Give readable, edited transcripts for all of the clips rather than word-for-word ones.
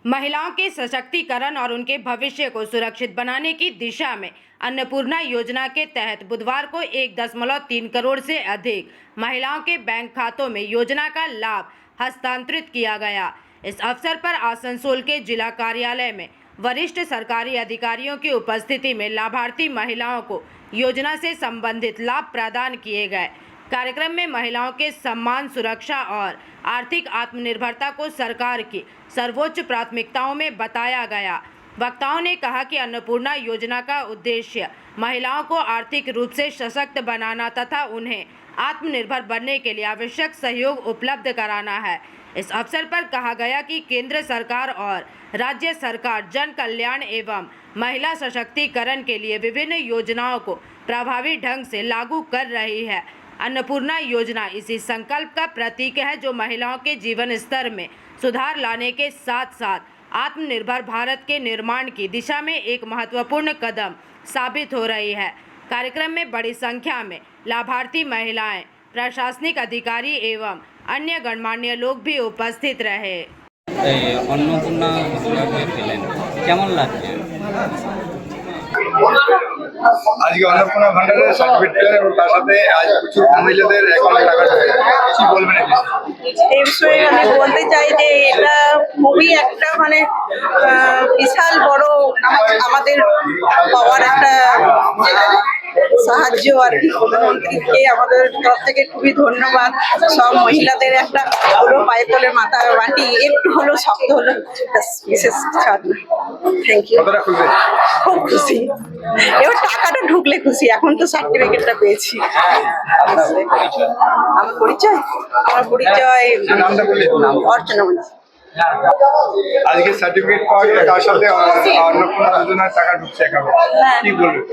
महिलाओं के सशक्तिकरण और उनके भविष्य को सुरक्षित बनाने की दिशा में अन्नपूर्णा योजना के तहत बुधवार को 1.3 करोड़ से अधिक महिलाओं के बैंक खातों में योजना का लाभ हस्तांतरित किया गया। इस अवसर पर आसनसोल के जिला कार्यालय में वरिष्ठ सरकारी अधिकारियों की उपस्थिति में लाभार्थी महिलाओं को योजना से संबंधित लाभ प्रदान किए गए। कार्यक्रम में महिलाओं के सम्मान, सुरक्षा और आर्थिक आत्मनिर्भरता को सरकार की सर्वोच्च प्राथमिकताओं में बताया गया। वक्ताओं ने कहा कि अन्नपूर्णा योजना का उद्देश्य महिलाओं को आर्थिक रूप से सशक्त बनाना तथा उन्हें आत्मनिर्भर बनने के लिए आवश्यक सहयोग उपलब्ध कराना है। इस अवसर पर कहा गया कि केंद्र सरकार और राज्य सरकार जन कल्याण एवं महिला सशक्तिकरण के लिए विभिन्न योजनाओं को प्रभावी ढंग से लागू कर रही है। अन्नपूर्णा योजना इसी संकल्प का प्रतीक है जो महिलाओं के जीवन स्तर में सुधार लाने के साथ साथ आत्मनिर्भर भारत के निर्माण की दिशा में एक महत्वपूर्ण कदम साबित हो रही है। कार्यक्रम में बड़ी संख्या में लाभार्थी महिलाएं, प्रशासनिक अधिकारी एवं अन्य गणमान्य लोग भी उपस्थित रहे। अन्नपूर्णा কেমন লাগছে? আজকে অন্নপূর্ণা ভান্ডারের সার্টিফিকেট এবং তার সাথে আজ প্রচুর মহিলাদের অ্যাকাউন্টে টাকা ঢুকে কি বলবেন এই বিষয়ে আমি বলতে চাই যে এটা খুবই একটা বিশাল বড় আমাদের পাওয়ার একটা সাহায্য আর কি। প্রধানমন্ত্রীকে আমাদের তরফ থেকে খুবই ধন্যবাদ। সব মহিলাদের একটা হলো পায়ে তলে মাথা বাটি একটু হলো শক্ত হলো, বিশেষ থ্যাংক ইউ। খুব খুশি, এবার টাকাটা ঢুকলে খুশি, এখন তো সার্টিফিকেটটা পেয়েছি। আমার পরিচয় অর্চনা। আজকে সার্টিফিকেট পাওয়া গেলে তার সাথে অন্নপূর্ণা যোজনার টাকা ঢুকছে অ্যাকাউন্টে, কি বলবেন?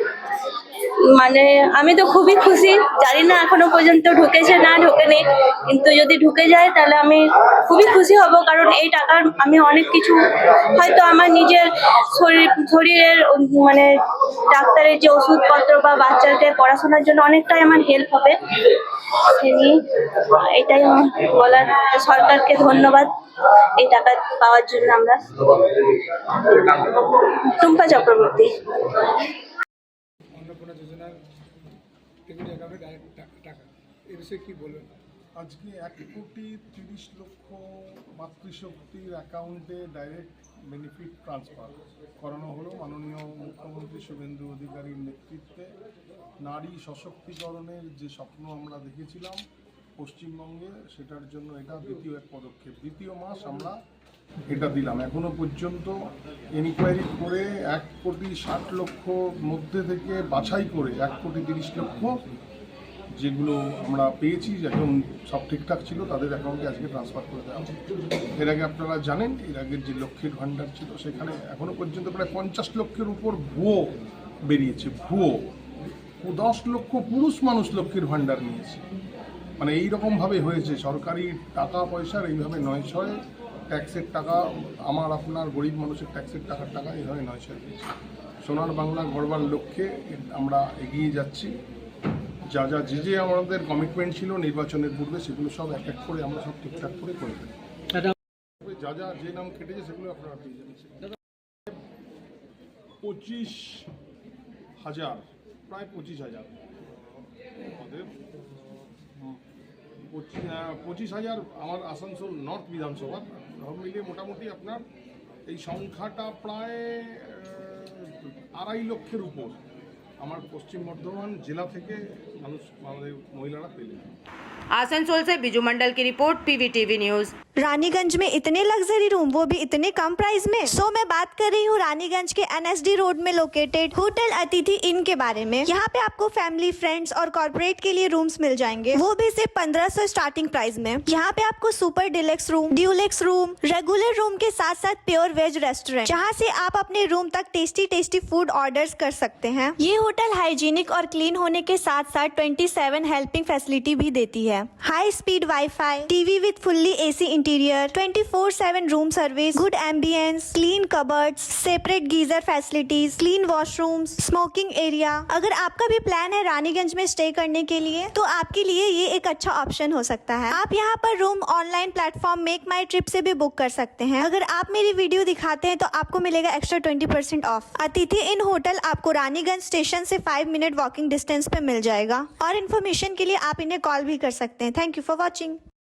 আমি তো খুবই খুশি, জানি না এখনো পর্যন্ত ঢুকেছে না ঢোকেনি, কিন্তু যদি ঢুকে যায় তাহলে আমি খুবই খুশি হব। কারণ এই টাকার আমি অনেক কিছু হয়তো আমার নিজের শরীরের ডাক্তারের যে ওষুধপত্র বা বাচ্চাদের পড়াশোনার জন্য অনেকটাই আমার হেল্প হবে। এটাই আমার বলার, সরকারকে ধন্যবাদ এই টাকা পাওয়ার জন্য। আমরা টুম্পা চক্রবর্তী। अन्नपूर्णा योजनाর এগুলি অ্যাকাউন্টে ডাইরেক্ট টাকা, এই বিষয়ে কি বলবেন? আজকে 1,30,00,000 মাতৃশক্তির অ্যাকাউন্টে ডাইরেক্ট বেনিফিট ট্রান্সফার করানো হলো মাননীয় মুখ্যমন্ত্রী শুভেন্দু অধিকারীর নেতৃত্বে। নারী সশক্তিকরণের যে স্বপ্ন আমরা দেখেছিলাম পশ্চিমবঙ্গে, সেটার জন্য এটা দ্বিতীয় এক পদক্ষেপ। দ্বিতীয় মাস আমরা এটা দিলাম। এখনো পর্যন্ত এনকোয়ারি করে 1,60,00,000 মধ্যে থেকে বাছাই করে 1,30,00,000 যেগুলো আমরা পেয়েছি, এখন সব ঠিকঠাক ছিল, তাদের অ্যাকাউন্টে আজকে ট্রান্সফার করে দেওয়া হবে। এর আগে আপনারা জানেন, এর আগের যে লক্ষ্মীর ভাণ্ডার ছিল সেখানে এখনো পর্যন্ত প্রায় 50 লক্ষের উপর ভুয়ো বেরিয়েছে। ভুয়ো 10 লক্ষ পুরুষ মানুষ লক্ষ্মীর ভাণ্ডার নিয়েছে। এইরকমভাবে হয়েছে, সরকারি টাকা পয়সার এইভাবে 900 ট্যাক্সের টাকা, আমার আপনার গরিব মানুষের ট্যাক্সের টাকা এইভাবে 900 দিয়েছে। সোনার বাংলা গড়বার লক্ষ্যে আমরা এগিয়ে যাচ্ছি। যা যে আমাদের কমিটমেন্ট ছিল নির্বাচনের পূর্বে, সেগুলো সব এক এক করে আমরা সব ঠিকঠাক করে করে দেব। যা যে নাম কেটেছে সেগুলো আপনারা পেয়ে যাবেন। 25,000, প্রায় 25,000 আমাদের 25,000 আমার আসানসোল নর্থ বিধানসভা সব মিলিয়ে মোটামুটি আপনার এই সংখ্যাটা প্রায় 2.5 লক্ষের উপর আমার পশ্চিম বর্ধমান জেলা থেকে মানুষ, আমাদের মহিলারা পেলেন। आसनसोल से बिजू मंडल की रिपोर्ट, PVTV न्यूज। रानीगंज में इतने लग्जरी रूम, वो भी इतने कम प्राइस में। मैं बात कर रही हूँ रानीगंज के NSD रोड में लोकेटेड होटल अतिथि इन के बारे में। यहाँ पे आपको फैमिली, फ्रेंड्स और कॉर्पोरेट के लिए रूम्स मिल जाएंगे, वो भी सिर्फ 1500 स्टार्टिंग प्राइस में। यहाँ पे आपको super deluxe room, Dulux room, regular room के साथ साथ प्योर वेज रेस्टोरेंट, जहाँ से आप अपने रूम तक टेस्टी फूड ऑर्डर्स कर सकते हैं। ये होटल हाइजीनिक और क्लीन होने के साथ साथ 27 हेल्पिंग फैसिलिटी भी देती है। High speed wifi, TV with fully AC interior, 24/7 room service, good ambience, clean cupboards, separate geyser facilities, clean washrooms, smoking area. अगर आपका भी प्लान है रानीगंज में स्टे करने के लिए तो आपके लिए ये एक अच्छा ऑप्शन हो सकता है। आप यहाँ पर रूम ऑनलाइन प्लेटफॉर्म मेक माई ट्रिप से भी बुक कर सकते हैं। अगर आप मेरी वीडियो दिखाते हैं तो आपको मिलेगा एक्स्ट्रा 20% ऑफ। अतिथि इन होटल आपको रानीगंज स्टेशन से 5 मिनट वॉकिंग डिस्टेंस पे मिल जाएगा और इन्फॉर्मेशन के लिए आप इन्हें कॉल भी कर सकते हैं। Thank you for watching.